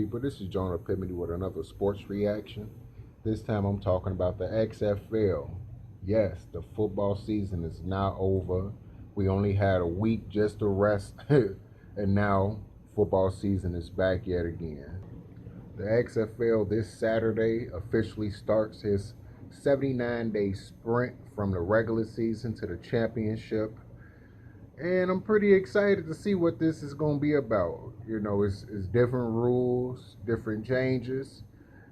people? This is Jonah Epiphany with another sports reaction. This time I'm talking about the XFL. Yes, the football season is now over. We only had a week just to rest, and now football season is back yet again. The XFL this Saturday officially starts his 79-day sprint from the regular season to the championship. And I'm pretty excited to see what this is going to be about. It's different rules, different changes.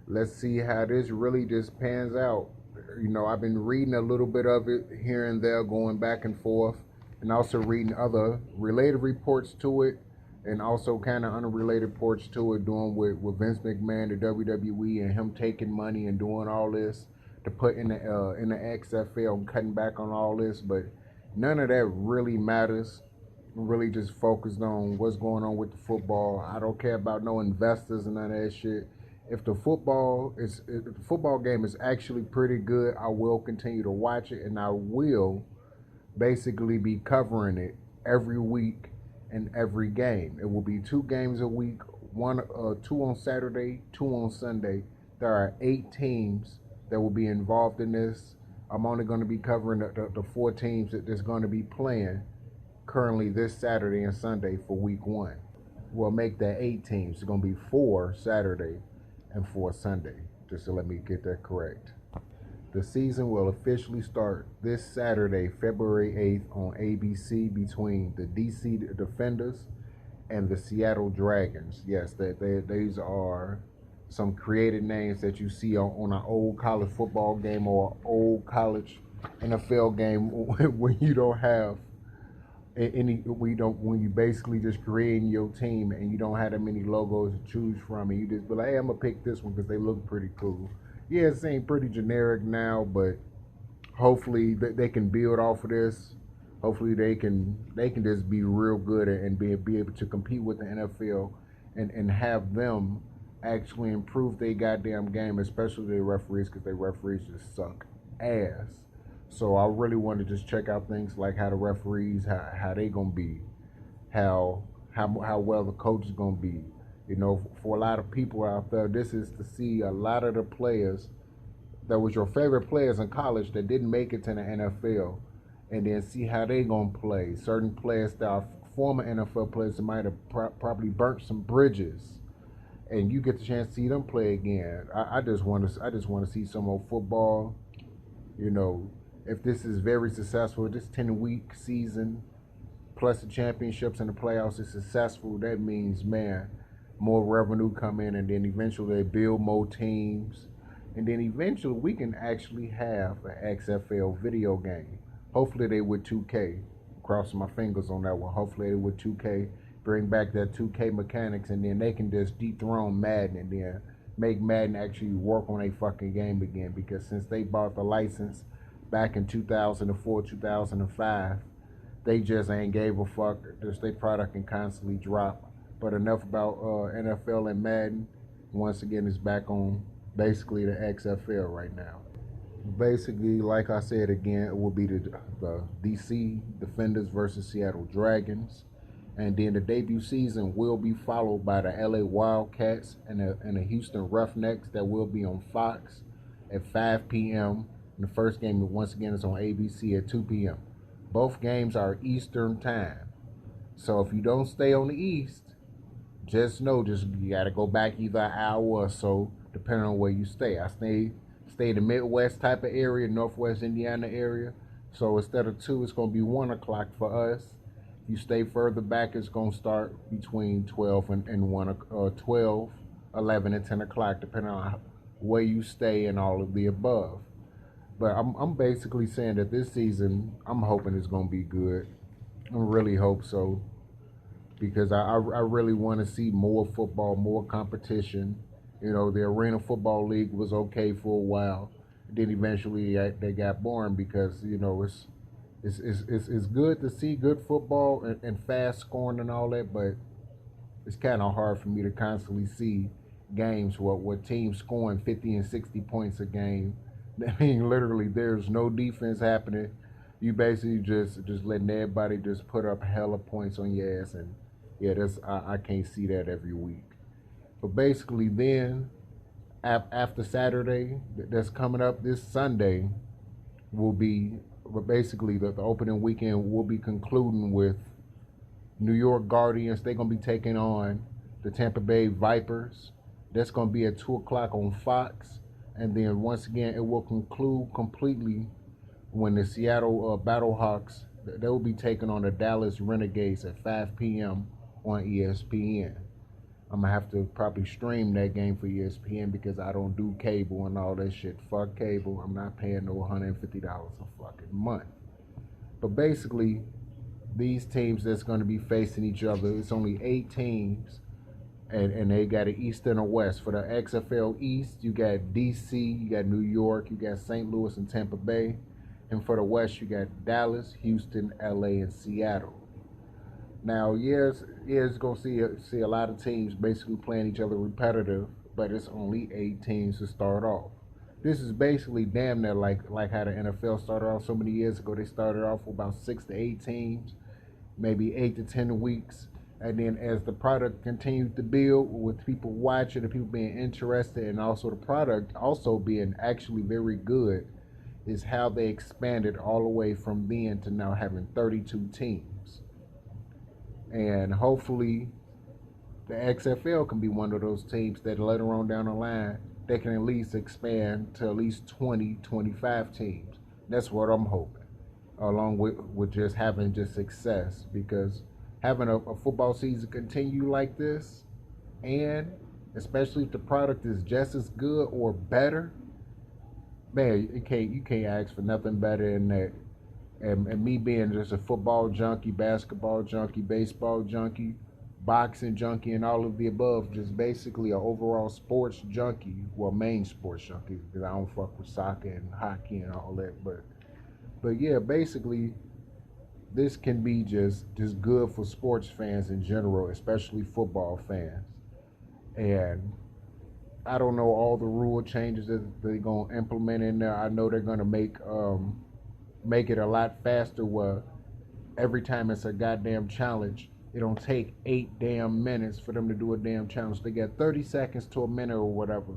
Let's see how this really just pans out. I've been reading a little bit of it here and there, going back and forth, and also reading other related reports to it, and also kind of unrelated reports to it, doing with Vince McMahon, the WWE, and him taking money and doing all this to put in the XFL and cutting back on all this, but none of that really matters. I'm really just focused on what's going on with the football. I don't care about no investors and none of that shit. If the football game is actually pretty good, I will continue to watch it, and I will basically be covering it every week and every game. It will be 2 games a week, 2 on Saturday, 2 on Sunday. There are 8 teams that will be involved in this. I'm only going to be covering the 4 teams that's going to be playing currently this Saturday and Sunday for week 1. We'll make that 8 teams. It's going to be 4 Saturday and 4 Sunday, just to let me get that correct. The season will officially start this Saturday, February 8th on ABC between the DC Defenders and the Seattle Dragons. Yes, these are some creative names that you see on an old college football game or old college NFL game when you don't have when you basically just creating your team and you don't have that many logos to choose from, and you just be like, hey, I'm gonna pick this one because they look pretty cool. Yeah, it seems pretty generic now, but hopefully they can build off of this. Hopefully they can just be real good and be able to compete with the NFL and have them actually improve their goddamn game, especially their referees, because their referees just suck ass. So I really want to just check out things like how the referees, how they gonna be, how well the coach is gonna be. For a lot of people out there, this is to see a lot of the players that was your favorite players in college that didn't make it to the NFL, and then see how they gonna play. Certain players that are former NFL players that might have probably burnt some bridges, and you get the chance to see them play again. I just want to see some more football. If this is very successful, this 10-week season plus the championships and the playoffs is successful, that means, man, more revenue come in, and then eventually they build more teams, and then eventually we can actually have an XFL video game. Hopefully they with 2K. Crossing my fingers on that one. Hopefully they with 2K. Bring back that 2K mechanics, and then they can just dethrone Madden and then make Madden actually work on a fucking game again, because since they bought the license back in 2004, 2005, they just ain't gave a fuck. Just their product can constantly drop. But enough about NFL and Madden. Once again, it's back on basically the XFL right now. Basically, like I said again, it will be the DC Defenders versus Seattle Dragons. And then the debut season will be followed by the LA Wildcats and the Houston Roughnecks that will be on Fox at 5 p.m. And the first game, once again, is on ABC at 2 p.m. Both games are Eastern time. So if you don't stay on the East, just know you got to go back either an hour or so, depending on where you stay. I stay in the Midwest type of area, Northwest Indiana area. So instead of 2, it's going to be 1 o'clock for us. If you stay further back, it's going to start between 12 and 1, 12, 11, and 10 o'clock, depending on where you stay and all of the above. But I'm basically saying that this season, I'm hoping it's going to be good. I really hope so, because I really want to see more football, more competition. The Arena Football League was okay for a while. Then eventually they got boring because, it's good to see good football and fast scoring and all that, but it's kind of hard for me to constantly see games where teams scoring 50 and 60 points a game. I mean, literally, there's no defense happening. You basically just letting everybody just put up hella points on your ass, and yeah, I can't see that every week. But basically, then after Saturday, that's coming up this Sunday, will be basically the opening weekend will be concluding with New York Guardians. They're going to be taking on the Tampa Bay Vipers. That's going to be at 2 o'clock on Fox. And then once again, it will conclude completely when the Seattle Battlehawks, they will be taking on the Dallas Renegades at 5 p.m. on ESPN. I'm going to have to probably stream that game for ESPN because I don't do cable and all that shit. Fuck cable. I'm not paying no $150 a fucking month. But basically, these teams that's going to be facing each other, it's only 8 teams, and they got an East and a West. For the XFL East, you got DC, you got New York, you got St. Louis and Tampa Bay. And for the West, you got Dallas, Houston, LA, and Seattle. Now, it's going to see a lot of teams basically playing each other repetitive, but it's only 8 teams to start off. This is basically damn near like how the NFL started off so many years ago. They started off with about 6 to 8 teams, maybe 8 to 10 weeks. And then as the product continued to build with people watching and people being interested, and also the product also being actually very good, is how they expanded all the way from then to now having 32 teams. And hopefully the XFL can be one of those teams that later on down the line, they can at least expand to at least 20, 25 teams. That's what I'm hoping, along with just having just success, because having a football season continue like this, and especially if the product is just as good or better, man, you can't ask for nothing better than that. And me being just a football junkie, basketball junkie, baseball junkie, boxing junkie, and all of the above, just basically an overall sports junkie, well, main sports junkie, because I don't fuck with soccer and hockey and all that, but yeah, basically, this can be just good for sports fans in general, especially football fans. And I don't know all the rule changes that they're going to implement in there. I know they're going to make it a lot faster, where every time it's a goddamn challenge, it don't take 8 damn minutes for them to do a damn challenge. They got 30 seconds to a minute or whatever.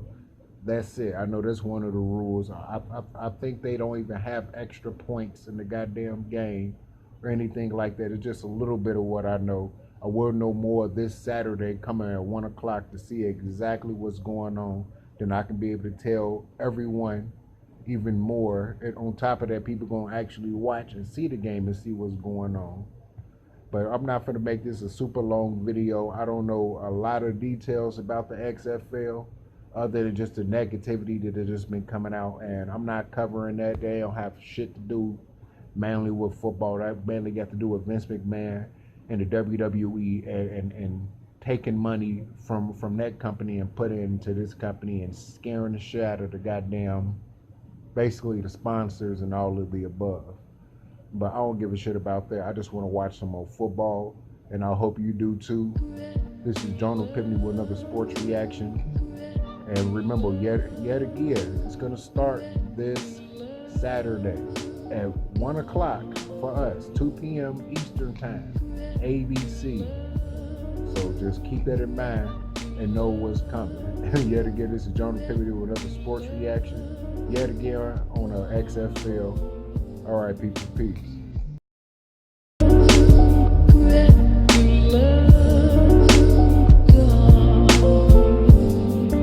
That's it. I know that's one of the rules. I think they don't even have extra points in the goddamn game or anything like that. It's just a little bit of what I know. I will know more this Saturday coming at 1 o'clock to see exactly what's going on. Then I can be able to tell everyone even more. And on top of that, people going to actually watch and see the game and see what's going on. But I'm not going to make this a super long video. I don't know a lot of details about the XFL other than just the negativity that has just been coming out. And I'm not covering that. They don't have shit to do mainly with football. That mainly got to do with Vince McMahon and the WWE and taking money from that company and putting it into this company and scaring the shit out of the goddamn, basically the sponsors and all of the above. But I don't give a shit about that. I just want to watch some more football, and I hope you do too. This is John O'Pivney with another sports reaction. And remember, yet again, it's going to start this Saturday at 1 o'clock for us, 2 p.m. Eastern Time, ABC. So just keep that in mind and know what's coming. And yet again, this is John O'Pivney with another sports reaction. Yet again on XFL. All right, people, peace.